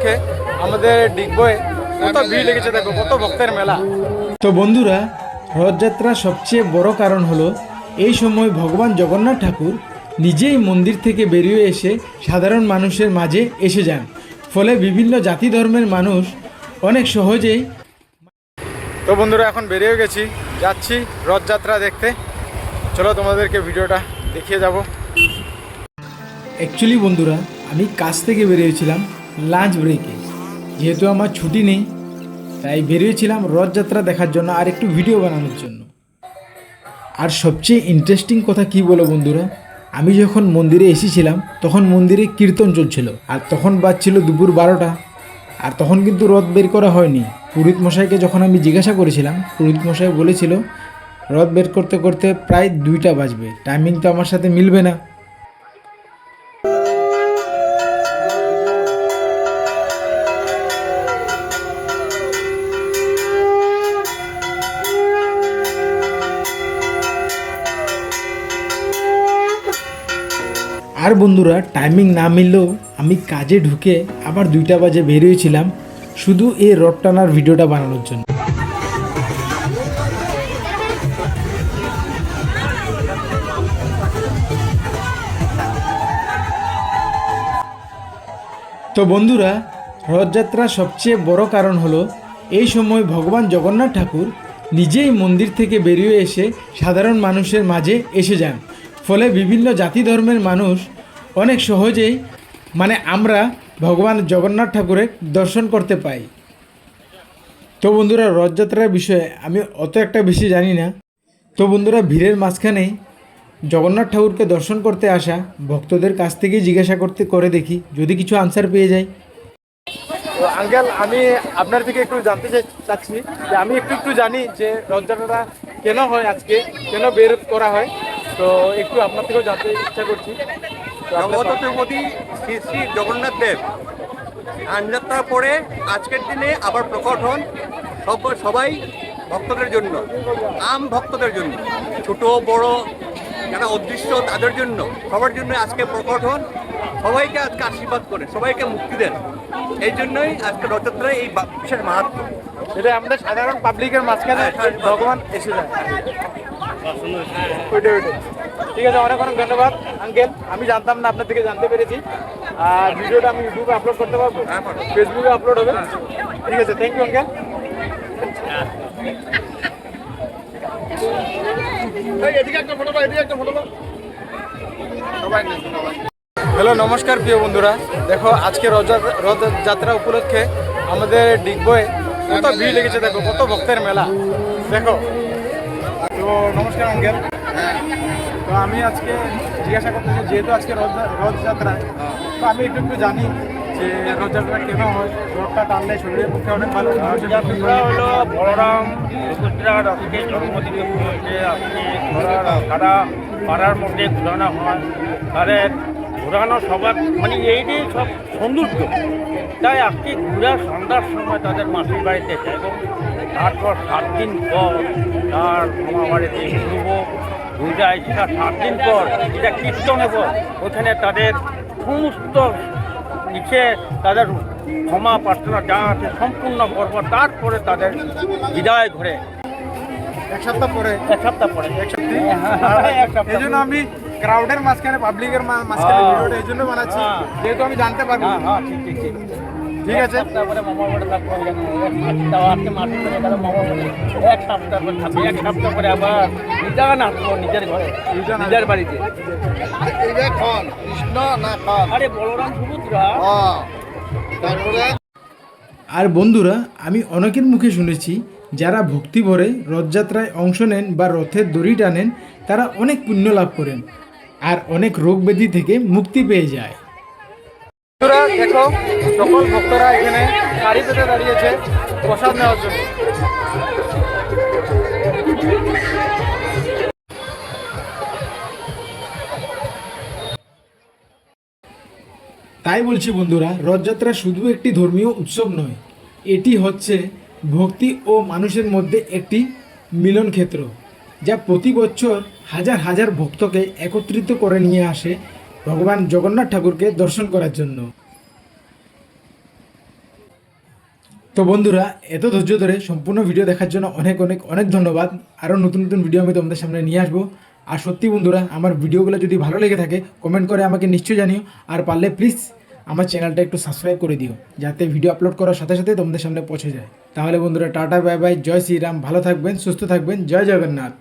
উপলক্ষে আমাদের ডিগবয়ে কত ভিড় লেগেছে, দেখো কত ভক্তের মেলা। তো বন্ধুরা, রথযাত্রার সবচেয়ে বড় কারণ হলো এই সময় ভগবান জগন্নাথ ঠাকুর নিজেই মন্দির থেকে বেরিয়ে এসে সাধারণ মানুষের মাঝে এসে যান। ফলে বিভিন্ন জাতি ধর্মের মানুষ অনেক সহজেই। তো বন্ধুরা, এখন বেরিয়ে গেছি, যাচ্ছি রথযাত্রা দেখতে। চলো তোমাদেরকে ভিডিওটা দেখিয়ে যাব। অ্যাকচুয়ালি বন্ধুরা, আমি কাজ থেকে বেরিয়েছিলাম লাঞ্চ ব্রেকে। যেহেতু আমার ছুটি নেই, তাই বেরিয়েছিলাম রথযাত্রা দেখার জন্য আর একটু ভিডিও বানানোর জন্য। আর সবচেয়ে ইন্টারেস্টিং কথা কি বলো বন্ধুরা, আমি যখন মন্দিরে এসেছিলাম তখন মন্দিরে কীর্তন চলছিল, আর তখন বাজছিল দুপুর 12টা। আর তখন কিন্তু রথ বের করা হয়নি। পুরোহিত মশাইকে যখন আমি জিজ্ঞাসা করেছিলাম, পুরোহিত মশাই বলেছিল রথ বের করতে করতে প্রায় 2টা বাজবে। টাইমিং তো আমার সাথে মিলবে না। আর বন্ধুরা, টাইমিং না মিললেও আমি কাজে ঢুকে আবার 2টা বাজে বেরিয়েছিলাম শুধু এই রথ টানার ভিডিওটা বানানোর জন্য। তো বন্ধুরা, রথযাত্রার সবচেয়ে বড় কারণ হলো এই সময় ভগবান জগন্নাথ ঠাকুর নিজেই মন্দির থেকে বেরিয়ে এসে সাধারণ মানুষের মাঝে এসে যান। ফলে বিভিন্ন জাতি ধর্মের মানুষ অনেক সহজেই আমরা ভগবান জগন্নাথ ঠাকুরের দর্শন করতে পাই। তো বন্ধুরা, রথযাত্রার বিষয়ে আমি অত একটা বেশি জানি না। তো বন্ধুরা, ভিড়ের মাঝখানে জগন্নাথ ঠাকুরকে দর্শন করতে আসা ভক্তদের কাছ থেকেই জিজ্ঞাসা করে দেখি, যদি কিছু আনসার পেয়ে যাই। তো আঙ্কেল, আমি আপনার থেকে একটু জানতে চাচ্ছি যে আমি একটু জানি যে রথযাত্রাটা কেন হয়, আজকে কেন বের করা হয়। তো একটু আপনার থেকেও জানতে ইচ্ছা করছি। জগৎপতি শ্রী শ্রী জগন্নাথ দেব আনযাত্রার পরে আজকের দিনে আবার প্রকট হন সবাই ভক্তদের জন্য, আম ভক্তদের জন্য, ছোট বড় যারা অদৃশ্য তাদের জন্য, সবার জন্য আজকে প্রকট হন। সবাইকে আজকে আশীর্বাদ করে, সবাইকে মুক্তি দেন। এই জন্যই আজকে রথযাত্রায় এই বিশেষ মাহাত্ম্য। এটা আমাদের সাধারণ পাবলিকের মাঝখানে ভগবান এসে যায়। ঠিক আছে, অনেক অনেক ধন্যবাদ আঙ্কেল। আমি জানতাম না, আপনার থেকে জানতে পেরেছি। আর ভিডিওটা আমি ইউটিউবে আপলোড করতে পারবো, ফেসবুকে আপলোড হবে। ঠিক আছে, থ্যাংক ইউ আঙ্কেল। হ্যালো, নমস্কার প্রিয় বন্ধুরা। দেখো, আজকে রথযাত্রা উপলক্ষে আমাদের ডিগবয়ে কত ভিড় লেগেছে, দেখো কত ভক্তের মেলা। দেখো, তো নমস্কার আঙ্কেল। তো আমি আজকে জিজ্ঞাসা করতেছি, যেহেতু আজকে রথযাত্রা, তো আমি একটু জানি যে রথযাত্রা কেন হয়। রথটা টানলে শরীরের পক্ষে অনেক ভালো। রথযাত্রা হলো বলরাম সুভদ্রা রথকে জন্মদিন হয়েছে। আজকে সারা পাড়ার মধ্যে ঘোরানো হয়। তাদের ঘোরানো সবার এই যে সব সৌন্দর্য, তাই আজকে ঘুরে সন্ধ্যার সময় তাদের মাসির বাড়িতে যায় এবং তারপর 7 দিন পর তার মামা বাড়িতে ঘুরবো। ঘুরে সেটা 7 দিন পর এটা কীর্তনের পর ওখানে তাদের সমস্ত নিচে তাদের ক্ষমা প্রার্থনা যা আছে সম্পূর্ণ করবো। তারপরে তাদের বিদায় ঘরে এক সপ্তাহ পরে এই জন্য আমি ক্রাউডের মাঝখানে, পাবলিকের মাঝখানে ভিডিওটা এই জন্য বানাচ্ছি, যেহেতু আমি জানতে পারবো। ঠিক আছে, তারপরে মামা বাড়ি থাকবো, এক সপ্তাহ পরে থাকবে। 1 সপ্তাহ পরে আবার নিজান আসবো নিজের ঘরে, নিজের বাড়িতে। কৃষ্ণ না আরে বলরাম সুভদ্রা। আর বন্ধুরা, আমি অনেকের মুখে শুনেছি যারা ভক্তি ভরে রথযাত্রায় অংশ নেন বা রথের দড়ি টানেন, তারা অনেক পুণ্য লাভ করেন আর অনেক রোগ ব্যাধি থেকে মুক্তি পেয়ে যায়। দেখো, সকল ভক্তরা এখানে সারি পেতে দাঁড়িয়েছে প্রসাদ নেওয়ার জন্য। তাই বলছি বন্ধুরা, রথযাত্রা শুধু একটি ধর্মীয় উৎসব নয়, এটি হচ্ছে ভক্তি ও মানুষের মধ্যে একটি মিলন ক্ষেত্র, যা প্রতি বছর হাজার হাজার ভক্তকে একত্রিত করে নিয়ে আসে ভগবান জগন্নাথ ঠাকুরকে দর্শন করার জন্য। তো বন্ধুরা, এত ধৈর্য ধরে সম্পূর্ণ ভিডিও দেখার জন্য অনেক অনেক অনেক ধন্যবাদ। আরও নতুন নতুন ভিডিও আমি তোমাদের সামনে নিয়ে আসবো। আর সত্যি বন্ধুরা, আমার ভিডিওগুলো যদি ভালো লেগে থাকে কমেন্ট করে আমাকে নিশ্চয়ই জানিও। আর পারলে প্লিজ আমার চ্যানেলটা একটু সাবস্ক্রাইব করে দিও, যাতে ভিডিও আপলোড করার সাথে সাথে তোমাদের সামনে পৌঁছে যায়। তাহলে বন্ধুরা, টাটা, বাই বাই, জয় শ্রীরাম, ভালো থাকবেন, সুস্থ থাকবেন, জয় জগন্নাথ।